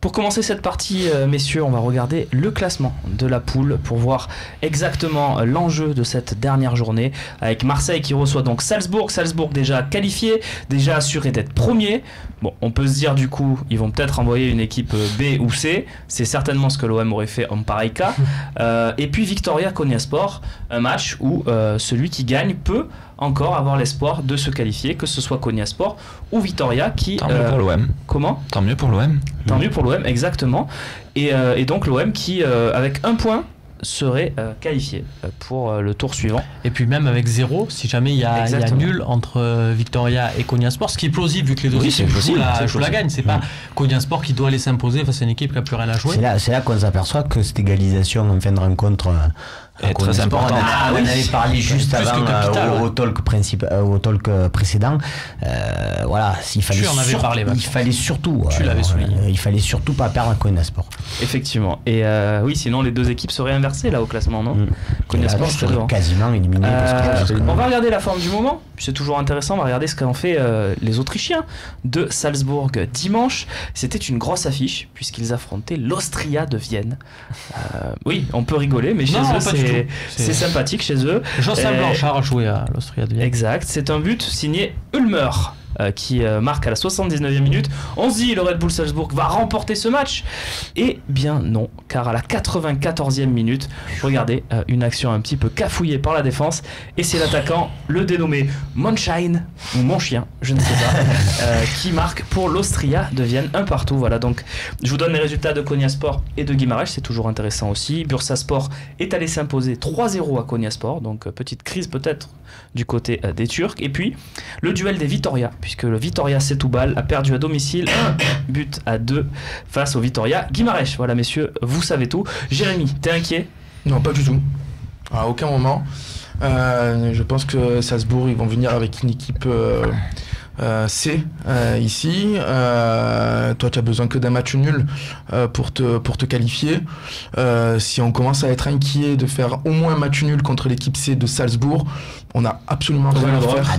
Pour commencer cette partie, messieurs, on va regarder le classement de la poule pour voir exactement l'enjeu de cette dernière journée, avec Marseille qui reçoit donc Salzbourg déjà qualifié, déjà assuré d'être premier. Bon, on peut se dire du coup, ils vont peut-être envoyer une équipe B ou C, c'est certainement ce que l'OM aurait fait en pareil cas. Et puis Victoria Konyaspor, un match où celui qui gagne peut encore avoir l'espoir de se qualifier, que ce soit Konyaspor ou Vitoria qui... Tant mieux pour l'OM. Comment ? Tant mieux pour l'OM. Tant mieux pour l'OM, exactement. Et donc l'OM qui, avec un point, serait qualifié pour le tour suivant. Et puis même avec 0, si jamais il y a nul entre Victoria et Konyaspor, ce qui est plausible vu que les deux équipes jouent la gagne. C'est pas Konyaspor qui doit aller s'imposer face à une équipe qui n'a plus rien à jouer. C'est là qu'on s'aperçoit que cette égalisation en fin de rencontre est très importante. On avait parlé juste avant au talk précédent. Voilà, il fallait surtout pas perdre à Konyaspor. Effectivement. Et oui, sinon les deux équipes seraient inversées là au classement, non Konyaspor serait quasiment éliminé. On va regarder la forme du moment. C'est toujours intéressant. On va regarder ce qu'ont fait les Autrichiens de Salzbourg dimanche. C'était une grosse affiche puisqu'ils affrontaient l'Austria de Vienne. Oui, on peut rigoler, mais chez eux c'est sympathique chez eux. Jocelyn Blanchard a joué à l'Austria de Vienne. Exact. C'est un but signé Ulmer. Qui marque à la 79e minute. On se dit le Red Bull Salzbourg va remporter ce match. Et bien non, car à la 94e minute, regardez, une action un petit peu cafouillée par la défense, et c'est l'attaquant, le dénommé Monshine, ou Mon Chien, je ne sais pas, qui marque pour l'Austria de Vienne, 1-1. Voilà, donc je vous donne les résultats de Konyaspor et de Guimarães, c'est toujours intéressant aussi. Bursaspor est allé s'imposer 3-0 à Konyaspor, donc petite crise peut-être du côté des Turcs. Et puis le duel des Vitoria, puisque le Vitoria Setúbal a perdu à domicile 1-2 face au Vitoria Guimarães. Voilà messieurs, vous savez tout. Jérémy, t'es inquiet ? Non, pas du tout. À aucun moment. Je pense que Salzbourg, ils vont venir avec une équipe C ici. Toi, tu as besoin que d'un match nul pour te qualifier. Si on commence à être inquiet de faire au moins un match nul contre l'équipe C de Salzbourg, on n'a absolument rien à faire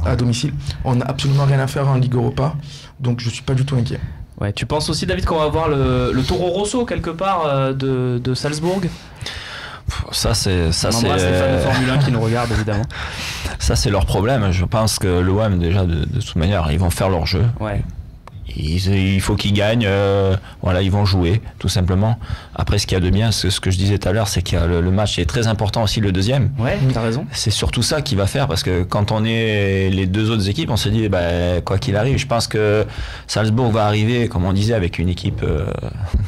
à domicile. On n'a absolument rien à faire en Ligue Europa. Donc, je suis pas du tout inquiet. Ouais, tu penses aussi, David, qu'on va avoir le Toro Rosso quelque part de Salzbourg ? Ça c'est les fans de Formule 1 qui nous regardent évidemment. Ça c'est leur problème. Je pense que l'OM déjà de toute manière ils vont faire leur jeu. Ouais. Il faut qu'ils gagnent, voilà, ils vont jouer tout simplement. Après, ce qu'il y a de bien, c'est ce que je disais tout à l'heure, c'est qu'il y a le match est très important aussi, le deuxième. Ouais, t'as raison. C'est surtout ça qui va faire, parce que quand on est les deux autres équipes, on s'est dit, quoi qu'il arrive, je pense que Salzbourg va arriver, comme on disait, avec une équipe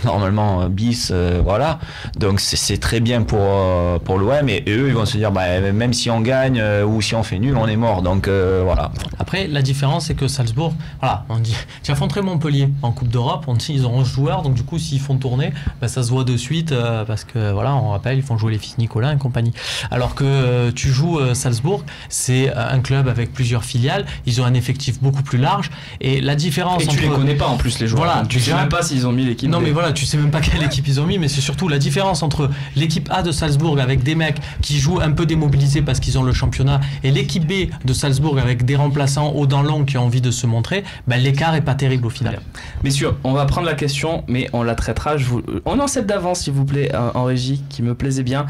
normalement bis, voilà. Donc c'est très bien pour l'OM, et eux, ils vont se dire, même si on gagne ou si on fait nul, on est mort. Donc voilà. Après, la différence, c'est que Salzbourg, voilà, on dit, tu affronterais Montpellier en Coupe d'Europe, on dit ils ont 11 joueurs, donc du coup s'ils font tourner, ça se voit de suite, parce que voilà, on rappelle, ils font jouer les fils Nicolas et compagnie. Alors que tu joues Salzbourg, c'est un club avec plusieurs filiales, ils ont un effectif beaucoup plus large, et la différence et tu les connais pas en plus les joueurs, voilà, tu sais même pas s'ils ont mis l'équipe. Non mais voilà, tu sais même pas quelle équipe ils ont mis, mais c'est surtout la différence entre l'équipe A de Salzbourg avec des mecs qui jouent un peu démobilisés parce qu'ils ont le championnat, et l'équipe B de Salzbourg avec des remplaçants haut dans long qui ont envie de se montrer, l'écart est pas terrible au final. Messieurs, on va prendre la question, mais on la traitera. On en sait d'avance, s'il vous plaît, en régie, qui me plaisait bien.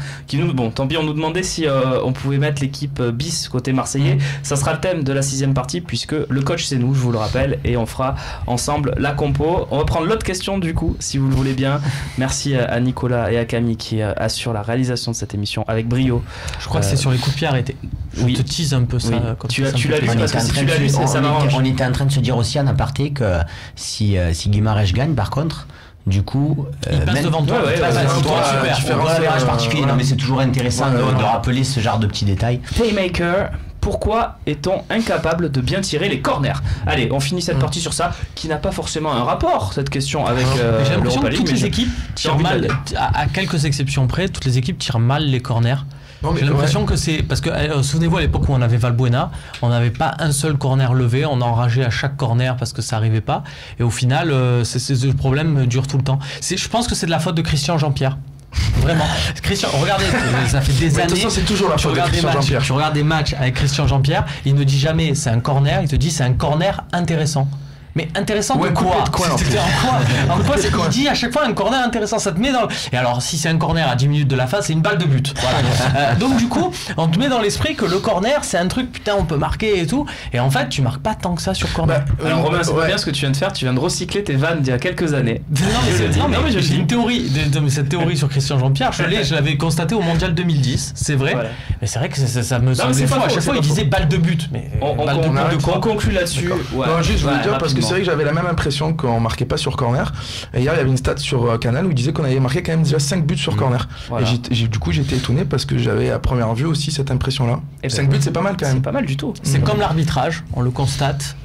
Bon, tant pis, on nous demandait si on pouvait mettre l'équipe bis côté marseillais. Ça sera le thème de la 6e partie, puisque le coach c'est nous, je vous le rappelle, et on fera ensemble la compo. On va prendre l'autre question du coup, si vous le voulez bien. Merci à Nicolas et à Camille qui assurent la réalisation de cette émission avec brio. Je crois que c'est sur les coups de pied arrêtés. Je te tease un peu ça. Oui. Tu l'as lu parce que si tu l'as lu, ça m'arrange. On était en train de se dire aussi en aparté que si Guimarães gagne, par contre, du coup, il passe devant toi. Particulier. Non, mais c'est toujours intéressant de rappeler ce genre de petits détails. Playmaker. Pourquoi est-on incapable de bien tirer les corners ? Allez, on finit cette partie sur ça, qui n'a pas forcément un rapport, cette question, avec j'ai l'impression que toutes les équipes tirent mal, à quelques exceptions près, toutes les équipes tirent mal les corners. J'ai l'impression que c'est... Parce que, souvenez-vous, à l'époque où on avait Valbuena, on n'avait pas un seul corner levé, on enrageait à chaque corner parce que ça n'arrivait pas. Et au final, le problème dure tout le temps. Je pense que c'est de la faute de Christian Jean-Pierre. Vraiment. Christian, regardez, ça fait des années. C'est toujours la faute de Christian Jean-Pierre. Tu regardes des matchs avec Christian Jean-Pierre, il ne dit jamais c'est un corner, il te dit c'est un corner intéressant. Mais intéressant de quoi? En quoi il dit à chaque fois un corner intéressant, ça te met dans... Et alors si c'est un corner à 10 minutes de la fin, c'est une balle de but. Voilà. Donc du coup, on te met dans l'esprit que le corner, c'est un truc, putain, on peut marquer et tout. Et en fait, tu marques pas tant que ça sur corner. Alors Romain, c'est pas bien ce que tu viens de faire, tu viens de recycler tes vannes d'il y a quelques années. Non mais j'ai une théorie, cette théorie sur Christian Jean-Pierre, je l'avais constaté au Mondial 2010, c'est vrai. Voilà. Mais c'est vrai que ça me semble fou. À chaque fois, il disait balle de but. Mais on conclut là-dessus. Non, juste je voulais dire parce que c'est vrai que j'avais la même impression qu'on marquait pas sur corner. Et hier il y avait une stat sur Canal où il disait qu'on avait marqué quand même déjà 5 buts sur corner. Voilà. Et du coup j'étais étonné parce que j'avais à première vue aussi cette impression là. Et 5 buts c'est pas mal quand même. C'est pas mal du tout. C'est comme l'arbitrage, on le constate.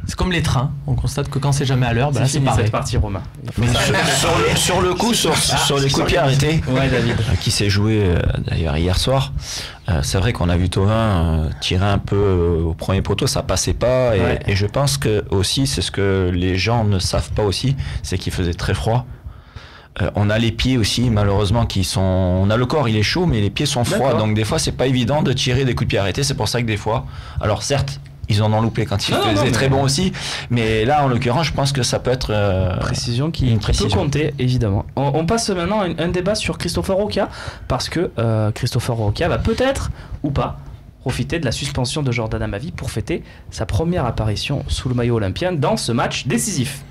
C'est comme les trains, on constate que quand c'est jamais à l'heure, c'est pareil. Cette partie, Romain. Sur le coup, sur les coups de pied arrêtés, David, qui s'est joué d'ailleurs hier soir, c'est vrai qu'on a vu Thauvin tirer un peu au premier poteau, ça passait pas, et je pense que aussi, c'est ce que les gens ne savent pas aussi, c'est qu'il faisait très froid. On a les pieds aussi, malheureusement, on a le corps, il est chaud, mais les pieds sont froids, donc des fois, c'est pas évident de tirer des coups de pied arrêtés. C'est pour ça que des fois, alors certes, ils en ont loupé quand ils faisaient très bon aussi, mais là en l'occurrence je pense que ça peut être précision qui peut compter évidemment. On passe maintenant à un débat sur Christopher Roca, parce que Christopher Roca va peut-être ou pas profiter de la suspension de Jordan Amavi pour fêter sa première apparition sous le maillot olympien dans ce match décisif.